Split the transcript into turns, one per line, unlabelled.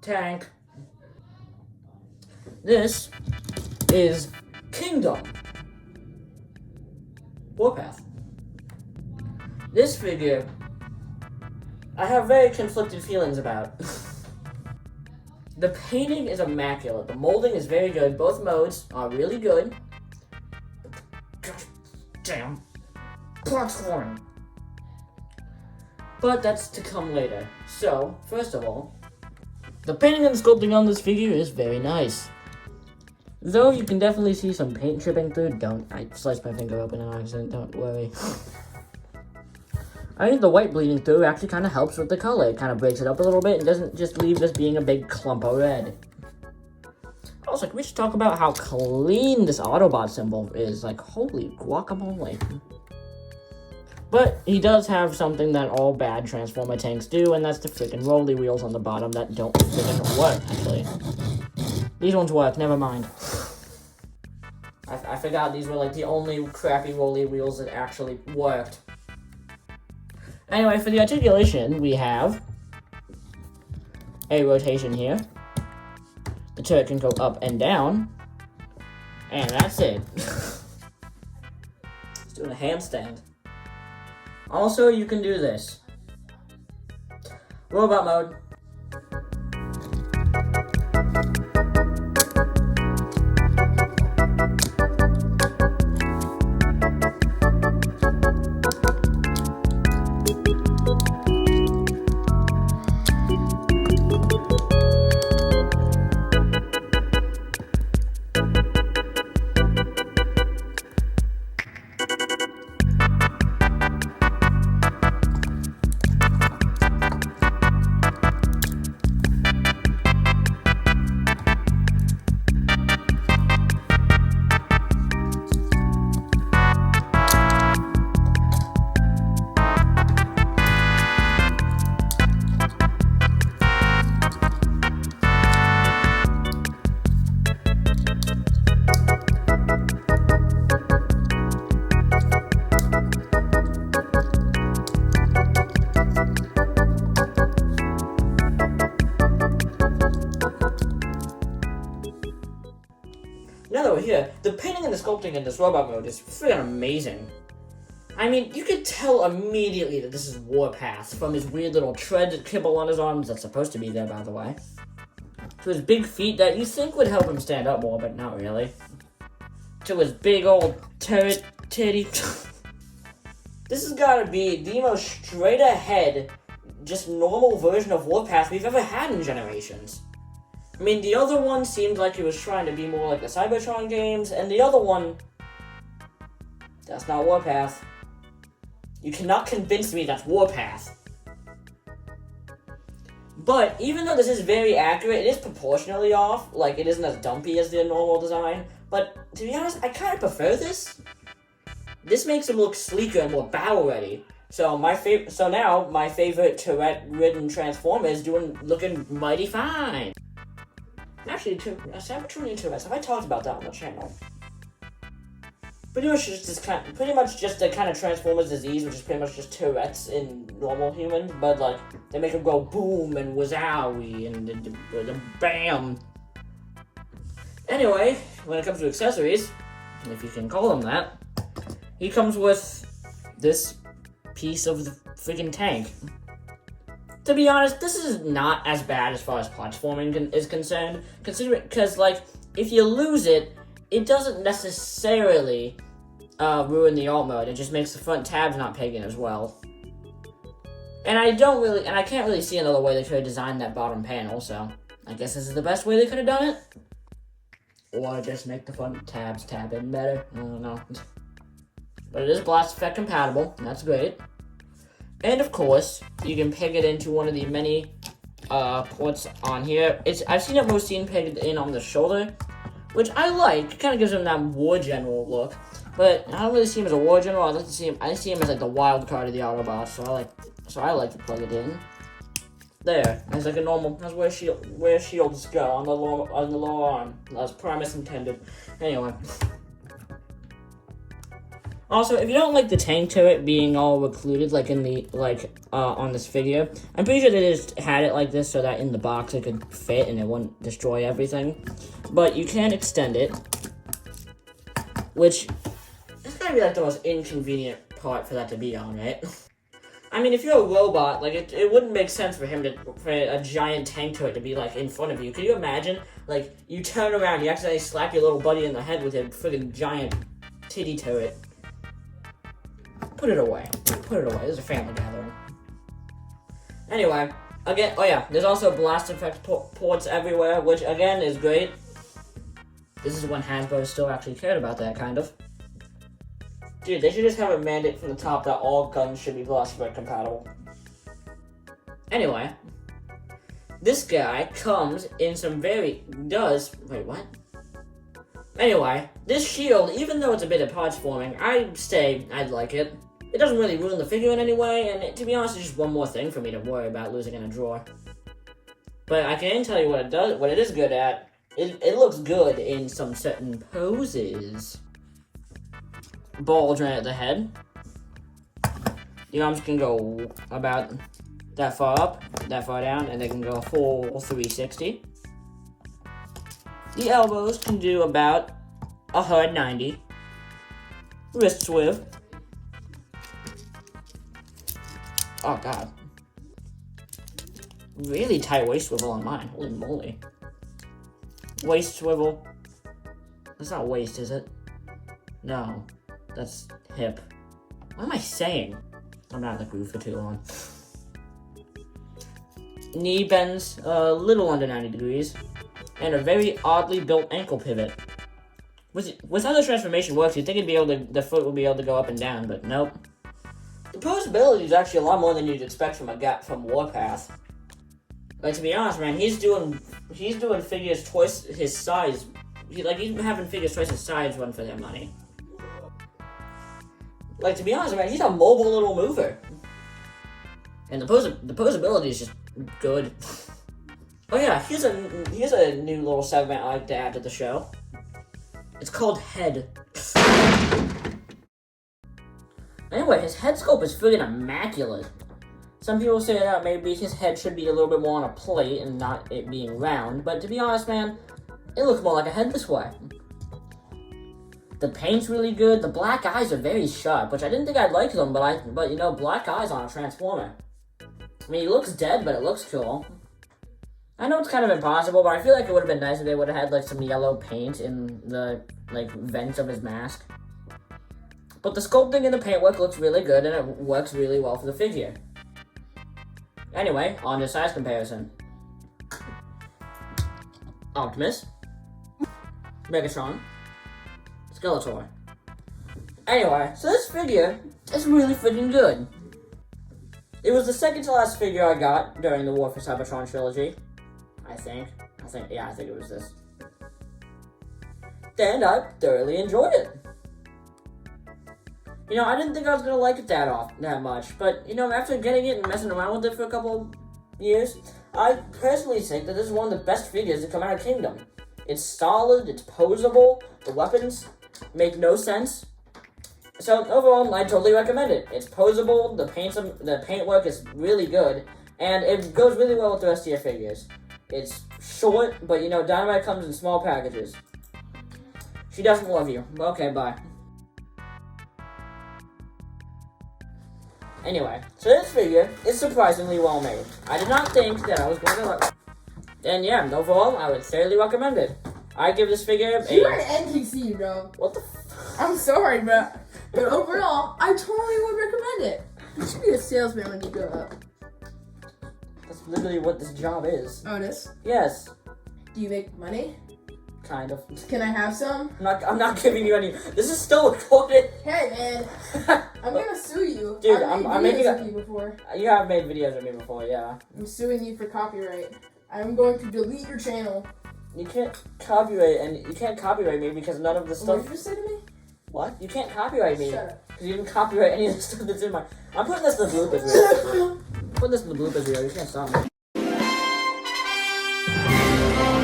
tank. This is Kingdom Warpath. This figure, I have very conflicted feelings about. The painting is immaculate. The molding is very good. Both modes are really good. Gosh damn. Platform. But that's to come later. So, first of all, the painting and sculpting on this figure is very nice. Though you can definitely see some paint dripping through. I sliced my finger open in an accident, don't worry. I think the white bleeding through actually kind of helps with the color. It kind of breaks it up a little bit and doesn't just leave this being a big clump of red. Also, can we just talk about how clean this Autobot symbol is? Like, holy guacamole. But he does have something that all bad Transformer tanks do, and that's the freaking rolly wheels on the bottom that don't freaking work, actually. These ones work, never mind. I forgot these were like the only crappy rolly wheels that actually worked. Anyway, for the articulation, we have a rotation here. The turret can go up and down. And that's it. It's doing a handstand. Also, you can do this. Robot mode. Now that we're here, the painting and the sculpting in this robot mode is freaking amazing. I mean, you could tell immediately that this is Warpath from his weird little tread kibble on his arms that's supposed to be there, by the way, to his big feet that you think would help him stand up more, but not really, to his big old turret titty. This has got to be the most straight ahead, just normal version of Warpath we've ever had in Generations. I mean, the other one seemed like he was trying to be more like the Cybertron games, and the other one, that's not Warpath. You cannot convince me that's Warpath. But, even though this is very accurate, it is proportionally off. Like, it isn't as dumpy as the normal design. But, to be honest, I kind of prefer this. This makes him look sleeker and more battle-ready. So now, my favorite turret-ridden Transformer is looking mighty fine. Actually, Cybertronian turrets, have I talked about that on the channel? Pretty much just the kind of Transformers disease, which is pretty much just turrets in normal humans, but like, they make them go boom and wazowie and bam. Anyway, when it comes to accessories, if you can call them that, he comes with this piece of the freaking tank. To be honest, this is not as bad as far as platforming is concerned, because, like, if you lose it, it doesn't necessarily ruin the alt mode. It just makes the front tabs not pegging as well. And I can't really see another way they could have designed that bottom panel, so I guess this is the best way they could have done it. Or just make the front tabs tab in better. I don't know. But it is blast effect compatible, and that's great. And of course, you can peg it into one of the many ports on here. I've seen it most seen pegged in on the shoulder, which I like. It kind of gives him that war general look. But I don't really see him as a war general. I see him as like the wild card of the Autobots. So I like to plug it in. There, it's like a normal. That's where shields go on the lower arm. That's Primus intended. Anyway. Also, if you don't like the tank turret being all recluded, like in the, on this figure, I'm pretty sure they just had it like this so that in the box it could fit and it wouldn't destroy everything. But you can extend it, which is gonna be like the most inconvenient part for that to be on, right? I mean, if you're a robot, like, it wouldn't make sense for a giant tank turret to be, like, in front of you. Could you imagine? Like, you turn around, you accidentally slap your little buddy in the head with a friggin' giant titty turret. Put it away. Put it away. This is a family gathering. Anyway, again, oh yeah, there's also blast effect ports everywhere, which, again, is great. This is when Hasbro still actually cared about that, kind of. Dude, they should just have a mandate from the top that all guns should be blast effect compatible. Anyway, this guy comes in some wait, what? Anyway, this shield, even though it's a bit of parts forming, I'd like it. It doesn't really ruin the figure in any way, and to be honest, it's just one more thing for me to worry about losing in a drawer. But I can tell you what it is good at. It looks good in some certain poses. Bulge right at the head. The arms can go about that far up, that far down, and they can go full 360. The elbows can do about a hard 90. Wrist swivel. Oh god. Really tight waist swivel on mine. Holy moly. Waist swivel. That's not waist, is it? No. That's hip. What am I saying? I'm not in the groove for too long. Knee bends a little under 90 degrees. And a very oddly built ankle pivot. With how the transformation works, you'd think the foot would be able to go up and down, but nope. The posability is actually a lot more than you'd expect from Warpath. Like, to be honest, man, he's doing figures twice his size. He's having figures twice his size run for their money. Like, to be honest, man, he's a mobile little mover. And the posability is just good. Oh yeah, here's a new little segment I like to add to the show. It's called Head. Anyway, his head sculpt is friggin' immaculate. Some people say that maybe his head should be a little bit more on a plate and not it being round, but to be honest, man, it looks more like a head this way. The paint's really good. The black eyes are very sharp, which I didn't think I'd like them, but you know, black eyes on a Transformer. I mean, he looks dead, but it looks cool. I know it's kind of impossible, but I feel like it would have been nice if they would have had, like, some yellow paint in the, like, vents of his mask. But the sculpting and the paintwork looks really good, and it works really well for the figure. Anyway, on to size comparison. Optimus. Megatron. Skeletor. Anyway, so this figure is really freaking good. It was the second to last figure I got during the War for Cybertron trilogy. I think it was this. And I thoroughly enjoyed it. You know, I didn't think I was gonna like it that much, but you know, after getting it and messing around with it for a couple years, I personally think that this is one of the best figures to come out of Kingdom. It's solid, it's posable, the weapons make no sense. So overall, I totally recommend it. It's posable, the paintwork is really good, and it goes really well with the rest of your figures. It's short, but you know, Dynamite comes in small packages. She doesn't love you. Okay, bye. Anyway, so this figure is surprisingly well made. I did not think that I was going to like it. And yeah, overall, I would thoroughly recommend it. I give this figure a...
You're an NPC, bro.
What the
I'm sorry, bro. But overall, I totally would recommend it. You should be a salesman when you grow up.
That's literally what this job is.
Oh, it is?
Yes.
Do you make money?
Kind of.
Can I have some?
I'm not giving you any... This is still recorded.
Hey, man. I'm gonna sue you.
Dude,
I'm making videos of you before.
You have made videos of me before, yeah.
I'm suing you for copyright. I'm going to delete your channel.
You can't copyright me because none of the stuff...
What did you say to me?
What? You can't copyright me.
Shut up.
Because you didn't copyright any of the stuff that's in my... I'm putting this in the bloopers reel. You can't stop me.